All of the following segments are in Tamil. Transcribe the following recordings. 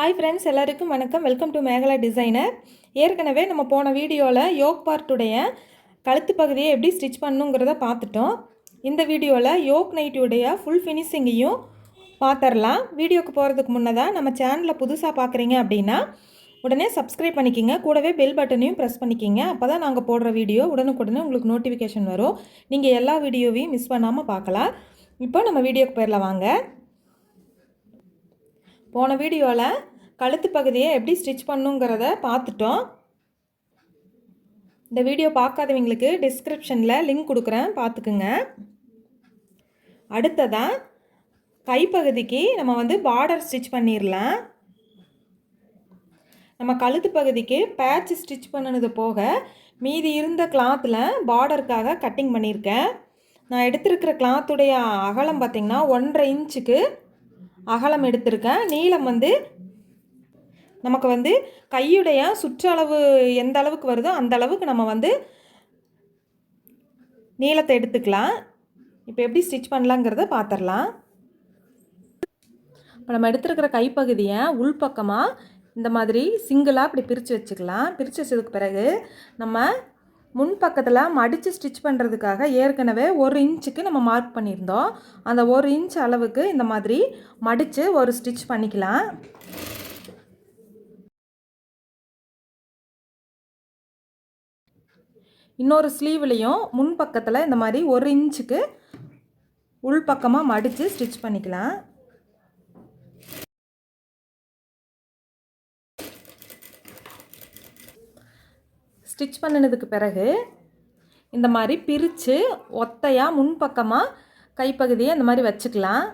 ஹாய் ஃப்ரெண்ட்ஸ், எல்லாருக்கும் வணக்கம். Welcome to Megala designer. ஏற்கனவே நம்ம போன வீடியோவில் யோக் பார்ட்டுடைய கழுத்து பகுதியை எப்படி ஸ்டிச் பண்ணணுங்கிறத பார்த்துட்டோம். இந்த வீடியோவில் யோக் நைட்டியுடைய ஃபுல் ஃபினிஷிங்கையும் பார்த்துடலாம். வீடியோக்கு போகிறதுக்கு முன்னதாக நம்ம சேனலில் புதுசாக பார்க்குறீங்க அப்படின்னா உடனே சப்ஸ்கிரைப் பண்ணிக்கிங்க. கூடவே பெல் பட்டனையும் ப்ரெஸ் பண்ணிக்கிங்க. அப்போ தான் நாங்கள் போடுற வீடியோ உடனுக்குடனே உங்களுக்கு நோட்டிஃபிகேஷன் வரும். நீங்கள் எல்லா வீடியோவையும் மிஸ் பண்ணாமல் பார்க்கலாம். இப்போ நம்ம வீடியோக்கு போயிடலாம் வாங்க. போன வீடியோவில் கழுத்து பகுதியை எப்படி ஸ்டிச் பண்ணுங்கிறத பார்த்துட்டோம். இந்த வீடியோ பார்க்காதவங்களுக்கு டிஸ்கிரிப்ஷனில் லிங்க் கொடுக்குறேன், பார்த்துக்குங்க. அடுத்ததாக கைப்பகுதிக்கு நம்ம பார்டர் ஸ்டிச் பண்ணிடலாம். நம்ம கழுத்து பகுதிக்கு பேட்ச் ஸ்டிச் பண்ணினது போக மீதி இருந்த கிளாத்தில் பார்டருக்காக கட்டிங் பண்ணியிருக்கேன். நான் எடுத்திருக்கிற கிளாத்துடைய அகலம் பார்த்திங்கன்னா 1.5 இன்ச்சுக்கு அகலம் எடுத்திருக்கேன். நீளம் நமக்கு கையுடைய சுற்றளவு எந்த அளவுக்கு வருதோ அந்த அளவுக்கு நம்ம நீளத்தை எடுத்துக்கலாம். இப்போ எப்படி ஸ்டிச் பண்ணலாங்கிறத பார்த்துடலாம். இப்போ நம்ம எடுத்துருக்கிற கைப்பகுதியை உள்பக்கமாக இந்த மாதிரி சிங்கிளாக இப்படி பிரித்து வச்சுக்கலாம். பிரித்து வச்சதுக்கு பிறகு நம்ம முன்பக்கத்தில் மடித்து ஸ்டிச் பண்ணுறதுக்காக ஏற்கனவே 1 இன்ச்சுக்கு நம்ம மார்க் பண்ணியிருந்தோம். அந்த 1 இன்ச் அளவுக்கு இந்த மாதிரி மடித்து ஒரு ஸ்டிச் பண்ணிக்கலாம். இன்னொரு ஸ்லீவ்லேயும் முன்பக்கத்தில் இந்த மாதிரி 1 இன்ச்சுக்கு உள்பக்கமாக மடித்து ஸ்டிச் பண்ணிக்கலாம். ஸ்டிச் பண்ணினதுக்கு பிறகு இந்த மாதிரி பிரித்து ஒத்தையாக முன்பக்கமாக கைப்பகுதியை இந்த மாதிரி வச்சுக்கலாம்.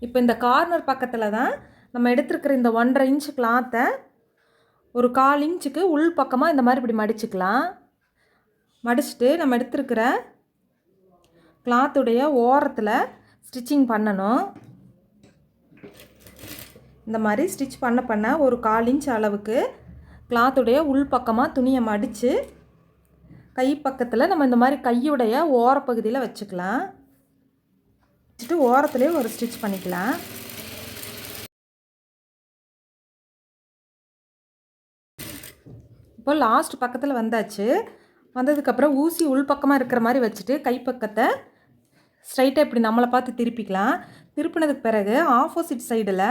இப்போ இந்த கார்னர் பக்கத்தில் தான் நம்ம எடுத்துருக்கிற இந்த 1.5 இன்ச் கிளாத்தை ஒரு 1/4 இன்ச்சுக்கு உள் பக்கமாக இந்த மாதிரி இப்படி மடிச்சுக்கலாம். மடிச்சுட்டு நம்ம எடுத்துருக்கிற கிளாத்துடைய ஓரத்தில் ஸ்டிச்சிங் பண்ணணும். இந்த மாதிரி ஸ்டிச் பண்ண ஒரு 1/4 இன்ச் அளவுக்கு கிளாத்துடைய உள் பக்கமாக துணியை மடித்து கை பக்கத்தில் நம்ம இந்த மாதிரி கையுடைய ஓரப்பகுதியில் வச்சுக்கலாம். வச்சுட்டு ஓரத்துலேயே ஒரு ஸ்டிச் பண்ணிக்கலாம். இப்போ லாஸ்ட் பக்கத்தில் வந்தாச்சு. வந்ததுக்கப்புறம் ஊசி உள்பக்கமாக இருக்கிற மாதிரி வச்சுட்டு கைப்பக்கத்தை ஸ்ட்ரைட்டாக இப்படி நம்மளை பார்த்து திருப்பிக்கலாம். திருப்பினதுக்கு பிறகு ஆப்போசிட் சைடில்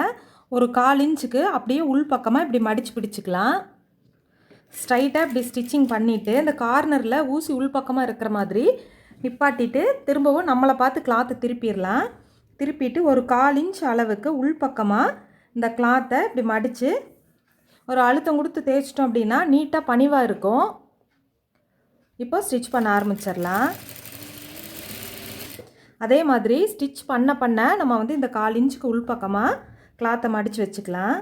ஒரு 1/4 இன்ச்சுக்கு அப்படியே உள்பக்கமாக இப்படி மடித்து பிடிச்சிக்கலாம். ஸ்ட்ரைட்டாக இப்படி ஸ்டிச்சிங் பண்ணிவிட்டு இந்த கார்னரில் ஊசி உள்பக்கமாக இருக்கிற மாதிரி நிப்பாட்டிட்டு திரும்பவும் நம்மளை பார்த்து கிளாத்தை திருப்பிடலாம். திருப்பிட்டு ஒரு 1/4 இன்ச் அளவுக்கு உள்பக்கமாக இந்த கிளாத்தை இப்படி மடித்து ஒரு அழுத்தம் கொடுத்து தேய்ச்சிட்டோம் அப்படின்னா நீட்டாக பணிவாக இருக்கும். இப்போ ஸ்டிச் பண்ண ஆரம்பிச்சிடலாம். அதே மாதிரி ஸ்டிச் பண்ண நம்ம இந்த 1/4 இன்ச்சுக்கு உள்பக்கமாக கிளாத்தை மடித்து வச்சுக்கலாம்.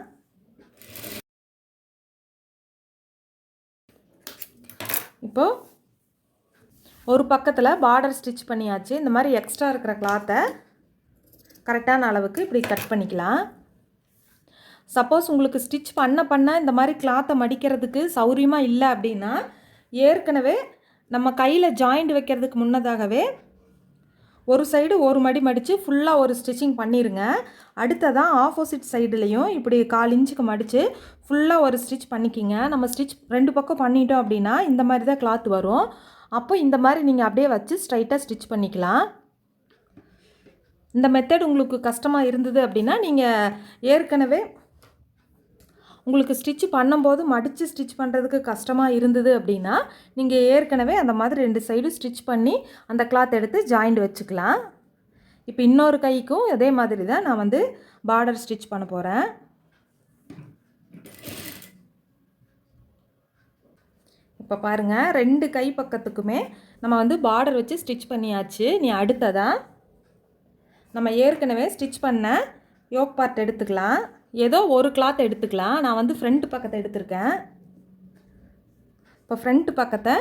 இப்போது ஒரு பக்கத்தில் பார்டர் ஸ்டிச் பண்ணியாச்சு. இந்த மாதிரி எக்ஸ்ட்ரா இருக்கிற கிளாத்தை கரெக்டான அளவுக்கு இப்படி கட் பண்ணிக்கலாம். சப்போஸ் உங்களுக்கு ஸ்டிச் பண்ண இந்த மாதிரி கிளாத்தை மடிக்கிறதுக்கு சௌரியமாக இல்லை அப்படின்னா ஏற்கனவே நம்ம கையில் ஜாயிண்ட் வைக்கிறதுக்கு முன்னதாகவே ஒரு சைடு ஒரு மடி மடித்து ஃபுல்லாக ஒரு ஸ்டிச்சிங் பண்ணிடுங்க. அடுத்ததான் ஆப்போசிட் சைடுலேயும் இப்படி 1/4 இன்ச்சுக்கு மடித்து ஃபுல்லாக ஒரு ஸ்டிச் பண்ணிக்கிங்க. நம்ம ஸ்டிச் 2 பக்கம் பண்ணிட்டோம் அப்படின்னா இந்த மாதிரி தான் கிளாத் வரும். அப்போ இந்த மாதிரி நீங்கள் அப்படியே வச்சு ஸ்ட்ரைட்டாக ஸ்டிச் பண்ணிக்கலாம். இந்த மெத்தட் உங்களுக்கு கஷ்டமாக இருந்தது அப்படின்னா நீங்கள் ஏற்கனவே உங்களுக்கு ஸ்டிச் பண்ணும்போது மடித்து ஸ்டிச் பண்ணுறதுக்கு கஷ்டமாக இருந்தது அப்படின்னா நீங்கள் ஏற்கனவே அந்த மாதிரி 2 சைடும் ஸ்டிச் பண்ணி அந்த கிளாத் எடுத்து ஜாயிண்ட் வச்சுக்கலாம். இப்போ இன்னொரு கைக்கும் அதே மாதிரி தான் நான் பார்டர் ஸ்டிச் பண்ண போகிறேன். இப்போ பாருங்கள், 2 கை பக்கத்துக்குமே நம்ம பார்டர் வச்சு ஸ்டிச் பண்ணியாச்சு. நீ அடுத்ததாக நம்ம ஏற்கனவே ஸ்டிச் பண்ண யோக் பார்ட் எடுத்துக்கலாம். ஏதோ ஒரு கிளாத் எடுத்துக்கலாம். நான் ஃப்ரண்ட் பக்கத்தை எடுத்திருக்கேன். இப்போ ஃப்ரண்ட் பக்கத்தை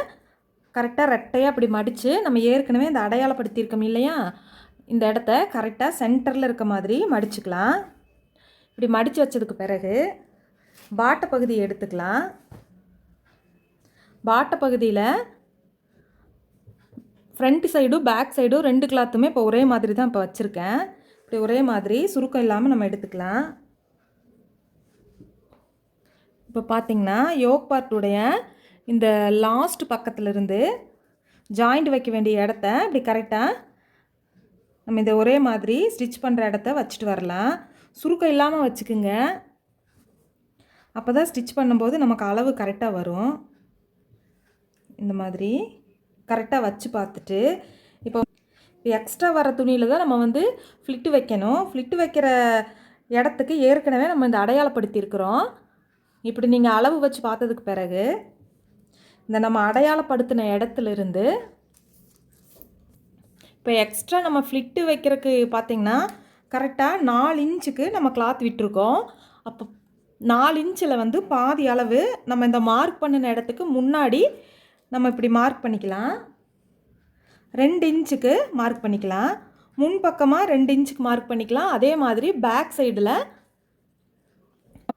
கரெக்டாக ரெட்டையாக அப்படி மடித்து நம்ம ஏற்கனவே இந்த அடையாளப்படுத்தியிருக்கோம் இல்லையா, இந்த இடத்த கரெக்டாக சென்டரில் இருக்க மாதிரி மடிச்சுக்கலாம். இப்படி மடித்து வச்சதுக்கு பிறகு பாட்டை பகுதியை எடுத்துக்கலாம். பாட்டை பகுதியில் ஃப்ரண்ட் சைடும் பேக் சைடும் 2 கிளாத்துமே இப்போ ஒரே மாதிரி தான் இப்போ வச்சுருக்கேன். இப்படி ஒரே மாதிரி சுருக்கம் இல்லாமல் நம்ம எடுத்துக்கலாம். இப்போ பார்த்தீங்கன்னா யோக் பார்ட்டுடைய இந்த லாஸ்ட் பக்கத்துலேருந்து ஜாயிண்ட் வைக்க வேண்டிய இடத்த இப்படி கரெக்டாக நம்ம இந்த ஒரே மாதிரி ஸ்டிச் பண்ணுற இடத்த வச்சுட்டு வரலாம். சுருக்கம் இல்லாமல் வச்சுக்குங்க. அப்போ தான் ஸ்டிச் பண்ணும்போது நமக்கு அளவு கரெக்டாக வரும். இந்த மாதிரி கரெக்டாக வச்சு பார்த்துட்டு இப்போ எக்ஸ்ட்ரா வர துணியில் தான் நம்ம வந்து ஃப்ளிட்டு வைக்கணும். ஃப்ளிட்டு வைக்கிற இடத்துக்கு ஏற்கனவே நம்ம இந்த அடையாளப்படுத்தியிருக்கிறோம். இப்படி நீங்கள் அளவு வச்சு பார்த்ததுக்கு பிறகு இந்த நம்ம அடையாளப்படுத்தின இடத்துலேருந்து இப்போ எக்ஸ்ட்ரா நம்ம ஃப்ளிட்டு வைக்கிறதுக்கு பார்த்திங்கன்னா கரெக்டாக 4 இன்ச்சுக்கு நம்ம கிளாத் விட்டுருக்கோம். அப்போ 4 இன்ச்சில் வந்து பாதி அளவு நம்ம இந்த மார்க் பண்ணின இடத்துக்கு முன்னாடி நம்ம இப்படி மார்க் பண்ணிக்கலாம். 2 இன்ச்சுக்கு மார்க் பண்ணிக்கலாம். முன்பக்கமாக 2 இன்ச்சுக்கு மார்க் பண்ணிக்கலாம். அதே மாதிரி பேக் சைடில்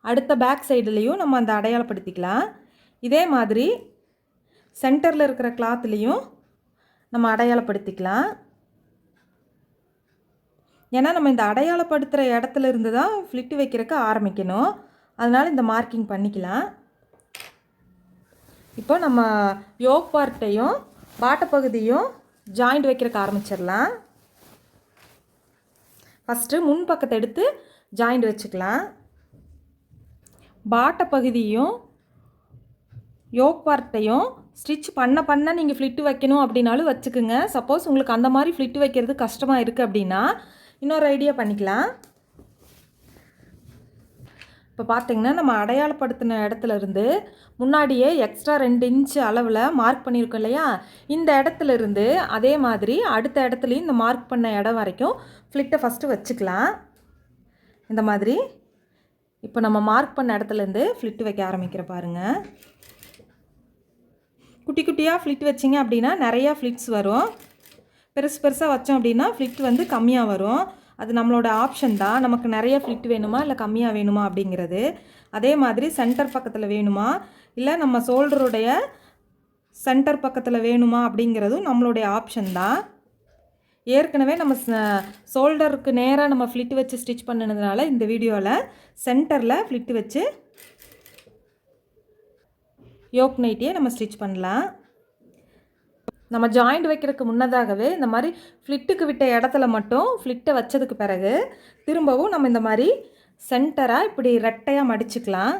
அடுத்த பேக் சைடுலேயும் நம்ம அந்த அடையாளப்படுத்திக்கலாம். இதே மாதிரி சென்டரில் இருக்கிற கிளாத்லேயும் நம்ம அடையாளப்படுத்திக்கலாம். ஏன்னா நம்ம இந்த அடையாளப்படுத்துகிற இடத்துல இருந்து தான் ஃப்ளிட்டு வைக்கிறதுக்கு ஆரம்பிக்கணும். அதனால் இந்த மார்க்கிங் பண்ணிக்கலாம். இப்போ நம்ம யோக் பார்ட்டையும் பாட்ட பகுதியும் ஜாயிண்ட் வைக்கிறதுக்கு ஆரம்பிச்சிடலாம். ஃபஸ்ட்டு முன் பக்கத்தை எடுத்து ஜாயிண்ட் வச்சுக்கலாம். பாட்ட பகுதியும் யோக் பார்ட்டையும் ஸ்டிச் பண்ண நீங்கள் ஃப்ளிட்டு வைக்கணும் அப்படின்னாலும் வச்சுக்குங்க. சப்போஸ் உங்களுக்கு அந்த மாதிரி ஃப்ளிட்டு வைக்கிறது கஷ்டமாக இருக்குது அப்படின்னா இன்னொரு ஐடியா பண்ணிக்கலாம். இப்போ பார்த்திங்கன்னா நம்ம அடையாளப்படுத்தின இடத்துல இருந்து முன்னாடியே எக்ஸ்ட்ரா 2 இன்ச்சு அளவில் மார்க் பண்ணியிருக்கோம் இல்லையா, இந்த இடத்துல இருந்து அதே மாதிரி அடுத்த இடத்துலையும் இந்த மார்க் பண்ண இடம் வரைக்கும் ஃப்ளிட்டை ஃபஸ்ட்டு வச்சுக்கலாம். இந்த மாதிரி இப்போ நம்ம மார்க் பண்ண இடத்துலேருந்து ஃப்ளிட்டு வைக்க ஆரம்பிக்கிற பாருங்கள். குட்டி குட்டியாக ஃப்ளிட் வச்சிங்க அப்படின்னா நிறையா ஃப்ளிட்ஸ் வரும். பெருசாக வச்சோம் அப்படின்னா ஃப்ளிட் வந்து கம்மியாக வரும். அது நம்மளோட ஆப்ஷன் தான். நமக்கு நிறைய ஃப்ளிட் வேணுமா இல்லை கம்மியாக வேணுமா அப்படிங்கிறது. அதே மாதிரி சென்டர் பக்கத்தில் வேணுமா இல்லை நம்ம ஷோல்டருடைய சென்டர் பக்கத்தில் வேணுமா அப்படிங்கிறதும் நம்மளுடைய ஆப்ஷன் தான். ஏற்கனவே நம்ம ஷோல்டருக்கு நேராக நம்ம ஃப்ளிட் வச்சு ஸ்டிச் பண்ணினதுனால இந்த வீடியோவில் சென்டரில் ஃப்ளிட் வச்சு யோக் நைட்டியை நம்ம ஸ்டிச் பண்ணலாம். நம்ம ஜாயிண்ட் வைக்கிறதுக்கு முன்னதாகவே இந்த மாதிரி ஃப்ளிட்டுக்கு விட்ட இடத்துல மட்டும் ஃப்ளிட்டை வச்சதுக்கு பிறகு திரும்பவும் நம்ம இந்த மாதிரி சென்டராக இப்படி ரெட்டையாக மடிச்சுக்கலாம்.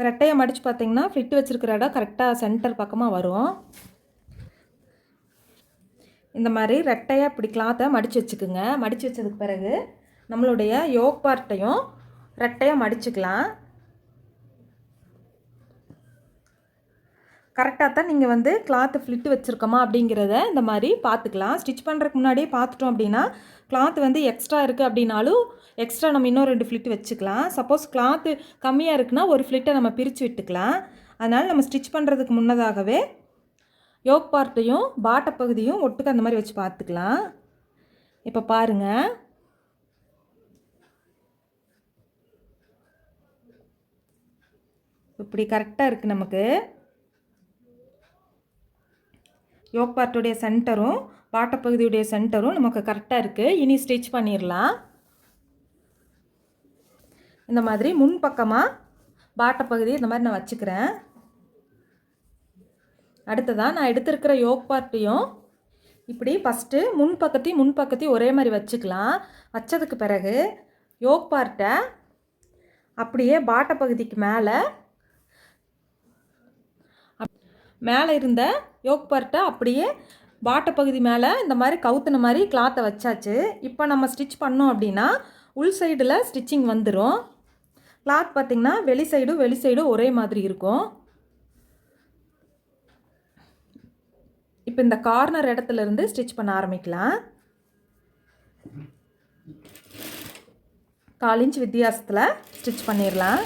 ரெட்டையாக மடித்து பார்த்திங்கன்னா ஃப்ளிட்டு வச்சுருக்கிற இடம் கரெக்டாக சென்டர் பக்கமாக வரும். இந்த மாதிரி ரெட்டையாக இப்படி கிளாத்தை மடித்து வச்சுக்குங்க. மடித்து வச்சதுக்கு பிறகு நம்மளுடைய யோக் பார்ட்டையும் ரெட்டையாக மடிச்சுக்கலாம். கரெக்டாக தான் நீங்கள் வந்து கிளாத்து ஃப்ளிட்டு வச்சுருக்கோமா அப்படிங்கிறத இந்த மாதிரி பார்த்துக்கலாம். ஸ்டிச் பண்ணுறதுக்கு முன்னாடியே பார்த்துட்டோம் அப்படின்னா கிளாத் வந்து எக்ஸ்ட்ரா இருக்குது அப்படின்னாலும் எக்ஸ்ட்ரா நம்ம இன்னும் 2 ஃப்ளிட்டு வச்சுக்கலாம். சப்போஸ் கிளாத்து கம்மியாக இருக்குன்னா ஒரு ஃப்ளிட்டை நம்ம பிரித்து விட்டுக்கலாம். அதனால் நம்ம ஸ்டிச் பண்ணுறதுக்கு முன்னதாகவே யோக் பார்ட்டையும் பாட்ட பகுதியும் ஒட்டுக்க அந்த மாதிரி வச்சு பார்த்துக்கலாம். இப்போ பாருங்கள், இப்படி கரெக்டாக இருக்குது. நமக்கு யோக் பார்ட்டுடைய சென்டரும் பாட்டப்பகுதியுடைய சென்டரும் நமக்கு கரெக்டாக இருக்குது. இனி ஸ்டிச் பண்ணிடலாம். இந்த மாதிரி முன்பக்கமாக பாட்டப்பகுதி இந்த மாதிரி நான் வச்சுக்கிறேன். அடுத்ததாக நான் எடுத்துருக்கிற யோக் பார்ட்டையும் இப்படி ஃபஸ்ட்டு முன்பக்கத்தையும் ஒரே மாதிரி வச்சுக்கலாம். வச்சதுக்கு பிறகு யோக் பார்ட்டை அப்படியே பாட்டப்பகுதிக்கு மேலே இருந்த யோக் பார்ட்டை அப்படியே பாட்டப்பகுதி மேலே இந்த மாதிரி கவுத்துன மாதிரி கிளாத்தை வச்சாச்சு. இப்போ நம்ம ஸ்டிச் பண்ணோம் அப்படின்னா உள் சைடில் ஸ்டிச்சிங் வந்துடும். கிளாத் பார்த்திங்கன்னா வெளி சைடும் ஒரே மாதிரி இருக்கும். இப்போ இந்த கார்னர் இடத்துலேருந்து ஸ்டிச் பண்ண ஆரம்பிக்கலாம். 1/4 இன்ச் வித்தியாசத்தில் ஸ்டிச் பண்ணிடலாம்.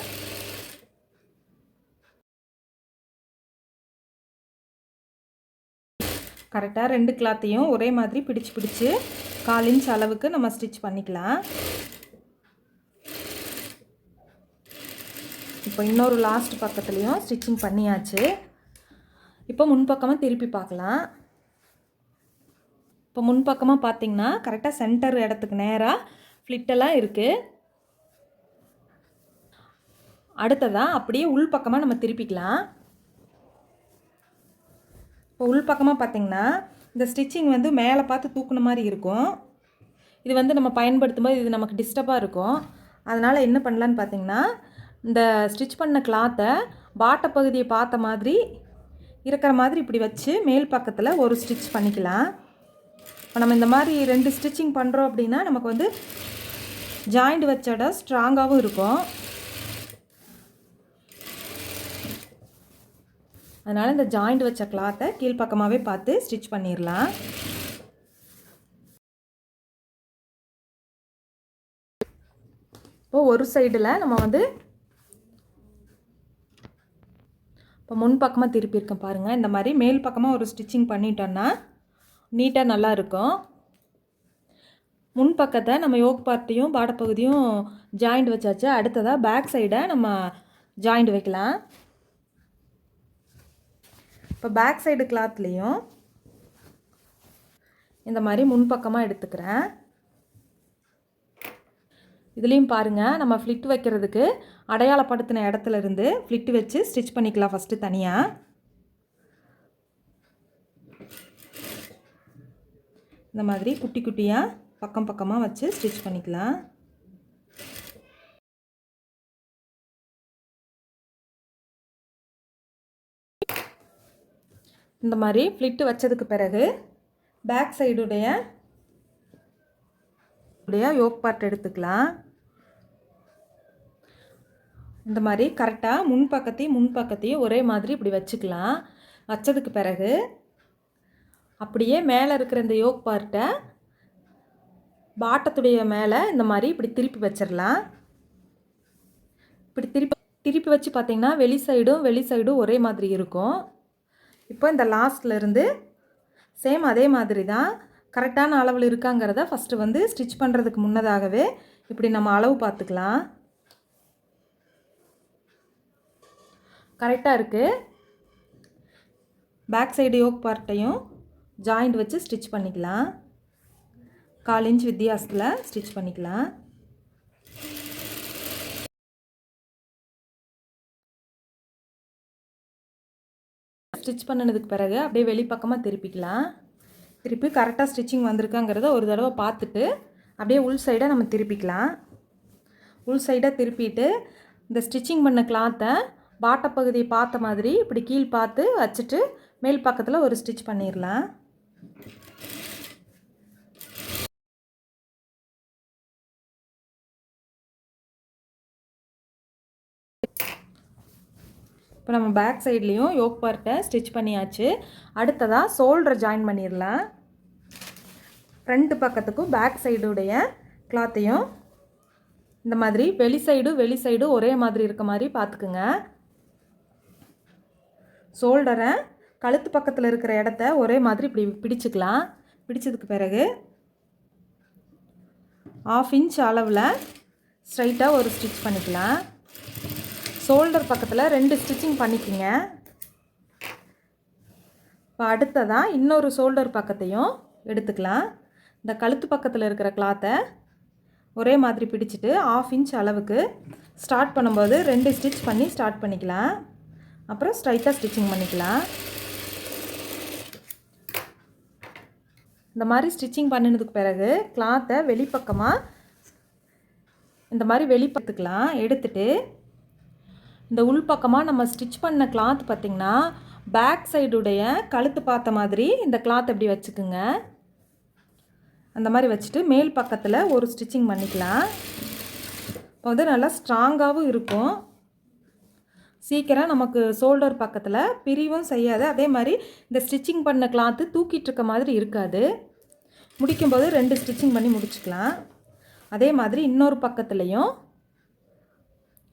கரெக்டாக 2 கிளாத்தையும் ஒரே மாதிரி பிடிச்சு 1/4 இன்ச் அளவுக்கு நம்ம ஸ்டிச் பண்ணிக்கலாம். இப்போ இன்னொரு லாஸ்ட் பக்கத்துலேயும் ஸ்டிச்சிங் பண்ணியாச்சு. இப்போ முன்பக்கமாக திருப்பி பார்க்கலாம். இப்போ முன்பக்கமாக பார்த்திங்கன்னா கரெக்டாக சென்டர் இடத்துக்கு நேராக ஃப்ளிட்டெல்லாம் இருக்குது. அடுத்ததாக அப்படியே உள் பக்கமாக நம்ம திருப்பிக்கலாம். இப்போ உள் பக்கமாக பார்த்திங்கன்னா இந்த ஸ்டிச்சிங் வந்து மேலே பார்த்து தூக்குன மாதிரி இருக்கும். இது வந்து நம்ம பயன்படுத்தும் போது இது நமக்கு டிஸ்டர்பாக இருக்கும். அதனால் என்ன பண்ணலான்னு பார்த்திங்கன்னா, இந்த ஸ்டிச் பண்ண கிளாத்தை பாட்ட பகுதியை பார்த்த மாதிரி இருக்கிற மாதிரி இப்படி வச்சு மேல் பக்கத்தில் ஒரு ஸ்டிச் பண்ணிக்கலாம். இப்போ நம்ம இந்த மாதிரி 2 ஸ்டிச்சிங் பண்ணுறோம் அப்படின்னா நமக்கு வந்து ஜாயிண்ட் வச்ச இடம் ஸ்ட்ராங்காகவும் இருக்கும். அதனால் இந்த ஜாயிண்ட் வச்ச கிளாத்தை கீழ்ப்பக்கமாகவே பார்த்து ஸ்டிச் பண்ணிடலாம். இப்போது ஒரு சைடில் நம்ம வந்து இப்போ முன்பக்கமாக திருப்பியிருக்கேன் பாருங்கள். இந்த மாதிரி மேல் பக்கமாக ஒரு ஸ்டிச்சிங் பண்ணிட்டோன்னா நீட்டாக நல்லா இருக்கும். முன்பக்கத்தை நம்ம யோக் பார்ட்டையும் பாடப்பகுதியும் ஜாயிண்ட் வச்சாச்சு. அடுத்ததாக பேக் சைடை நம்ம ஜாயிண்ட் வைக்கலாம். இப்போ பேக் சைடு கிளாத்லேயும் இந்த மாதிரி முன்பக்கமாக எடுத்துக்கிறேன். இதுலேயும் பாருங்கள், நம்ம ஃப்ளிட் வைக்கிறதுக்கு அடையாளப்படுத்தின இடத்துல இருந்து ஃப்ளிட் வச்சு ஸ்டிச் பண்ணிக்கலாம். ஃபஸ்ட்டு தனியாக இந்த மாதிரி குட்டி குட்டியாக பக்கம் பக்கமாக வச்சு ஸ்டிச் பண்ணிக்கலாம். இந்த மாதிரி ஃப்ளிட்டு வச்சதுக்கு பிறகு பேக் சைடுடைய யோக் பார்ட் எடுத்துக்கலாம். இந்த மாதிரி கரெக்டாக முன்பக்கத்தையும் ஒரே மாதிரி இப்படி வச்சுக்கலாம். வச்சதுக்கு பிறகு அப்படியே மேலே இருக்கிற இந்த யோக் பார்ட்டை பாட்டத்துடைய மேலே இந்த மாதிரி இப்படி திருப்பி வச்சிடலாம். இப்படி திருப்பி வச்சு பார்த்திங்கன்னா வெளி சைடும் ஒரே மாதிரி இருக்கும். இப்போ இந்த லாஸ்ட்லேருந்து சேம் அதே மாதிரி தான் கரெக்டான அளவில் இருக்காங்கிறத ஃபஸ்ட்டு வந்து ஸ்டிச் பண்ணுறதுக்கு முன்னதாகவே இப்படி நம்ம அளவு பார்த்துக்கலாம். கரெக்டாக இருக்குது. பேக் சைடு யோக் பார்ட்டையும் ஜாயிண்ட் வச்சு ஸ்டிச் பண்ணிக்கலாம். 1/4 இன்ச் வித்தியாசத்தில் ஸ்டிச் பண்ணிக்கலாம். ஸ்டிச் பண்ணதுக்கு பிறகு அப்படியே வெளிப்பக்கமாக திருப்பிக்கலாம். திருப்பி கரெக்டாக ஸ்டிச்சிங் வந்திருக்காங்கிறத ஒரு தடவை பார்த்துட்டு அப்படியே உள் சைடை நம்ம திருப்பிக்கலாம். உள் சைடை திருப்பிட்டு இந்த ஸ்டிச்சிங் பண்ண கிளாத்தை பாட்டப்பகுதியை பார்த்த மாதிரி இப்படி கீழ் பார்த்து வச்சுட்டு மேல் பக்கத்தில் ஒரு ஸ்டிச் பண்ணிடலாம். இப்போ நம்ம பேக் சைட்லேயும் யோக் பார்ட்டை ஸ்டிச் பண்ணியாச்சு. அடுத்ததாக ஷோல்டரை ஜாயின் பண்ணிடலாம். ஃப்ரண்ட் பக்கத்துக்கும் பேக் சைடுடைய கிளாத்தையும் இந்த மாதிரி வெளி சைடு ஒரே மாதிரி இருக்க மாதிரி பார்த்துக்குங்க. ஷோல்டரை கழுத்து பக்கத்தில் இருக்கிற இடத்த ஒரே மாதிரி இப்படி பிடிச்சிக்கலாம். பிடிச்சதுக்கு பிறகு 1/2 இன்ச் அளவில் ஸ்ட்ரைட்டாக ஒரு ஸ்டிச் பண்ணிக்கலாம். ஷோல்டர் பக்கத்தில் 2 ஸ்டிச்சிங் பண்ணிக்கிங்க. இப்போ அடுத்ததாக இன்னொரு ஷோல்டர் பக்கத்தையும் எடுத்துக்கலாம். இந்த கழுத்து பக்கத்தில் இருக்கிற கிளாத்தை ஒரே மாதிரி பிடிச்சிட்டு 1/2 இன்ச் அளவுக்கு ஸ்டார்ட் பண்ணும்போது 2 ஸ்டிச் பண்ணி ஸ்டார்ட் பண்ணிக்கலாம். அப்புறம் ஸ்ட்ரைட்டாக ஸ்டிச்சிங் பண்ணிக்கலாம். இந்த மாதிரி ஸ்டிச்சிங் பண்ணினதுக்கு பிறகு கிளாத்தை வெளிப்பக்கமாக இந்த மாதிரி வெளிப்பத்துக்கலாம். எடுத்துட்டு இந்த உள்பக்கமாக நம்ம ஸ்டிச் பண்ண கிளாத் பார்த்திங்கன்னா பேக் சைடுடைய கழுத்து பார்த்த மாதிரி இந்த கிளாத் எப்படி வச்சுக்குங்க. அந்த மாதிரி வச்சுட்டு மேல் பக்கத்தில் ஒரு ஸ்டிச்சிங் பண்ணிக்கலாம். இப்போ வந்து நல்லா ஸ்ட்ராங்காகவும் இருக்கும். சீக்கிரம் நமக்கு ஷோல்டர் பக்கத்தில் பிரிவும் செய்யாது. அதே மாதிரி இந்த ஸ்டிச்சிங் பண்ண கிளாத்து தூக்கிட்டு இருக்க மாதிரி இருக்காது. முடிக்கும்போது 2 ஸ்டிச்சிங் பண்ணி முடிச்சுக்கலாம். அதே மாதிரி இன்னொரு பக்கத்துலேயும்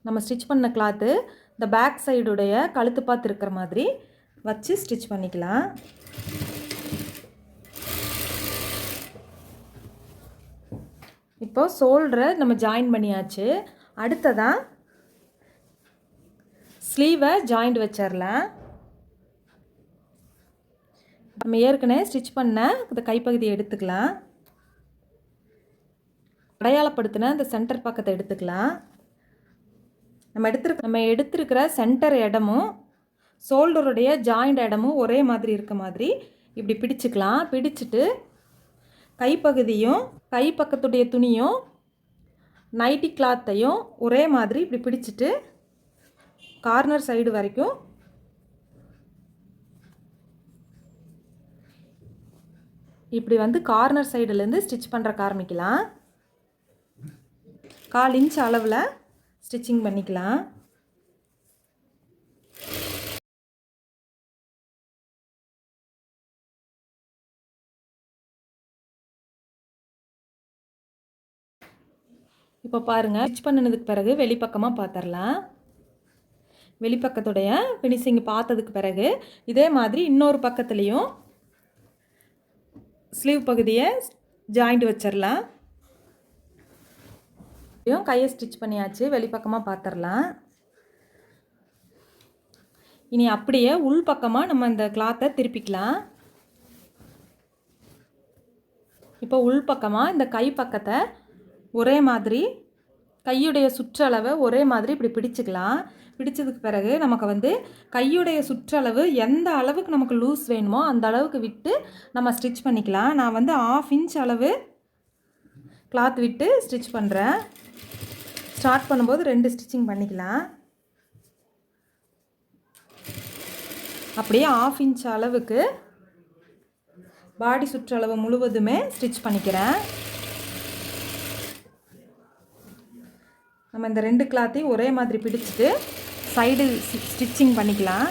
நம்ம ஸ்டிச் பண்ண கிளாத்து இந்த பேக் சைடுடைய கழுத்து பார்த்து இருக்கிற மாதிரி வச்சு ஸ்டிச் பண்ணிக்கலாம். இப்போ ஷோல்டரை நம்ம ஜாயின் பண்ணியாச்சு. அடுத்ததாக ஸ்லீவை ஜாயிண்ட் வச்சிடலாம். நம்ம ஏற்கனவே ஸ்டிச் பண்ண இந்த கைப்பகுதியை எடுத்துக்கலாம். அடையாளப்படுத்தின இந்த சென்டர் பக்கத்தை எடுத்துக்கலாம். நம்ம எடுத்திருக்கிற சென்டர் இடமும் ஷோல்டருடைய ஜாயிண்ட் இடமும் ஒரே மாதிரி இருக்க மாதிரி இப்படி பிடிச்சிக்கலாம். பிடிச்சிட்டு கைப்பகுதியும் கை பக்கத்துடைய துணியும் நைட்டி கிளாத்தையும் ஒரே மாதிரி இப்படி பிடிச்சிட்டு கார்னர் சைடு வரைக்கும் இப்படி வந்து கார்னர் சைடுலேருந்து ஸ்டிச் பண்ணுறக்கு ஆரம்பிக்கலாம். 1/4 இன்ச் அளவில் ஸ்டிச்சிங் பண்ணிக்கலாம். இப்போ பாருங்கள், ஸ்டிச் பண்ணினதுக்கு பிறகு வெளிப்பக்கமாக பார்த்துடலாம். வெளிப்பக்கத்துடைய ஃபினிஷிங் பார்த்ததுக்கு பிறகு இதே மாதிரி இன்னொரு பக்கத்துலேயும் ஸ்லீவ் பகுதியை ஜாயிண்ட் வச்சிடலாம். கையை ஸ்டிச் பண்ணியாச்சு. வெளிப்பக்கமாக பார்த்துடலாம். இனி அப்படியே உள் பக்கமாக நம்ம இந்த கிளாத்தை திருப்பிக்கலாம். இப்போ உள் பக்கமாக இந்த கை பக்கத்தை ஒரே மாதிரி கையுடைய சுற்றளவை ஒரே மாதிரி இப்படி பிடிச்சிக்கலாம். பிடிச்சதுக்கு பிறகு நமக்கு வந்து கையுடைய சுற்றளவு எந்த அளவுக்கு நமக்கு லூஸ் வேணுமோ அந்த அளவுக்கு விட்டு நம்ம ஸ்டிச் பண்ணிக்கலாம். நான் வந்து 1/2 இன்ச் அளவு கிளாத் விட்டு ஸ்டிச் பண்ணுறேன். ஸ்டார்ட் பண்ணும்போது 2 ஸ்டிச்சிங் பண்ணிக்கலாம். அப்படியே 1/2 இன்ச் அளவுக்கு பாடி சுற்றளவு முழுவதுமே ஸ்டிச் பண்ணிக்கிறேன். நம்ம இந்த 2 கிளாத்தையும் ஒரே மாதிரி பிடிச்சிட்டு சைடு ஸ்டிச்சிங் பண்ணிக்கலாம்.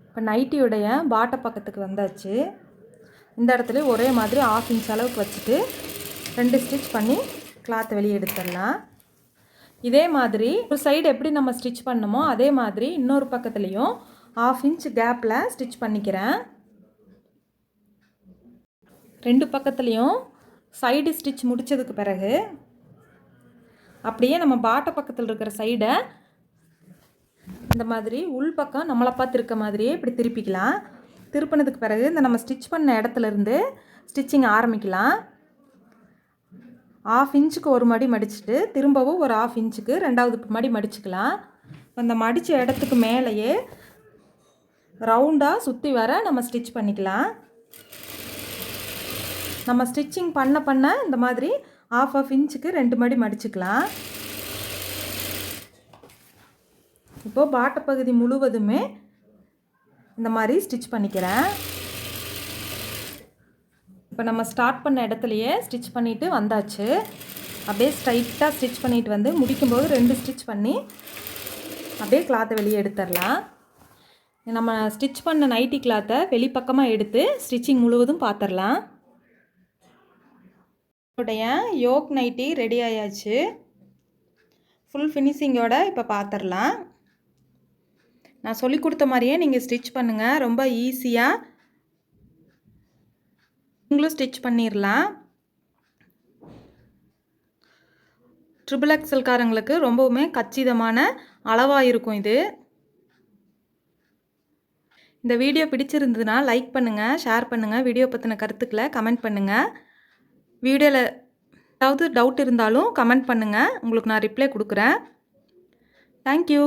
இப்போ நைட்டியுடைய பாட்ட பக்கத்துக்கு வந்தாச்சு. இந்த இடத்துல ஒரே மாதிரி 1/2 இன்ச் அளவுக்கு வச்சுட்டு 2 ஸ்டிச் பண்ணி கிளாத்தை வெளியே எடுத்துடலாம். இதே மாதிரி ஒரு சைடு எப்படி நம்ம ஸ்டிச் பண்ணணுமோ அதே மாதிரி இன்னொரு பக்கத்துலேயும் 1/2 இன்ச் கேப்பில் ஸ்டிச் பண்ணிக்கிறேன். 2 பக்கத்துலேயும் சைடு ஸ்டிச் முடித்ததுக்கு பிறகு அப்படியே நம்ம பாட்ட பக்கத்தில் இருக்கிற சைடை இந்த மாதிரி உள் பக்கம் நம்மளை பார்த்து இருக்க மாதிரியே இப்படி திருப்பிக்கலாம். திருப்பினதுக்கு பிறகு இந்த நம்ம ஸ்டிச் பண்ண இடத்துலேருந்து ஸ்டிச்சிங் ஆரம்பிக்கலாம். 1/2 இன்ச்சுக்கு ஒரு மடி மடிச்சுட்டு திரும்பவும் ஒரு 1/2 இன்ச்சுக்கு 2வது மடி மடிச்சுக்கலாம். அந்த மடித்த இடத்துக்கு மேலேயே ரவுண்டாக சுற்றி வர நம்ம ஸ்டிச் பண்ணிக்கலாம். நம்ம ஸ்டிச்சிங் பண்ண இந்த மாதிரி 1/2 இன்ச்சுக்கு 2 மடி மடிச்சுக்கலாம். இப்போது பாட்ட பகுதி முழுவதுமே இந்த மாதிரி ஸ்டிச் பண்ணிக்கிறேன். இப்போ நம்ம ஸ்டார்ட் பண்ண இடத்துலையே ஸ்டிச் பண்ணிவிட்டு வந்தாச்சு. அப்படியே ஸ்ட்ரைட்டாக ஸ்டிச் பண்ணிவிட்டு வந்து முடிக்கும்போது 2 ஸ்டிச் பண்ணி அப்படியே கிளாத்தை வெளியே எடுத்துடலாம். நம்ம ஸ்டிச் பண்ண நைட்டி கிளாத்தை வெளிப்பக்கமாக எடுத்து ஸ்டிச்சிங் முழுவதும் பார்த்துடலாம். உடைய யோக் நைட்டி ரெடி ஆயாச்சு. ஃபுல் ஃபினிஷிங்கோட இப்போ பார்த்துடலாம். நான் சொல்லி கொடுத்த மாதிரியே நீங்கள் ஸ்டிச் பண்ணுங்கள். ரொம்ப ஈஸியாக நீங்களும் ஸ்டிச் பண்ணிடலாம். ட்ரிபிள் எக்ஸல்காரங்களுக்கு ரொம்பவுமே கச்சிதமான அளவாக இருக்கும் இது. இந்த வீடியோ பிடிச்சிருந்ததுன்னா லைக் பண்ணுங்கள், ஷேர் பண்ணுங்கள், வீடியோ பற்றின கருத்துக்களை கமெண்ட் பண்ணுங்கள். வீடியோவில் ஏதாவது டவுட் இருந்தாலும் கமெண்ட் பண்ணுங்கள், உங்களுக்கு நான் ரிப்ளை கொடுக்குறேன். தேங்க்யூ.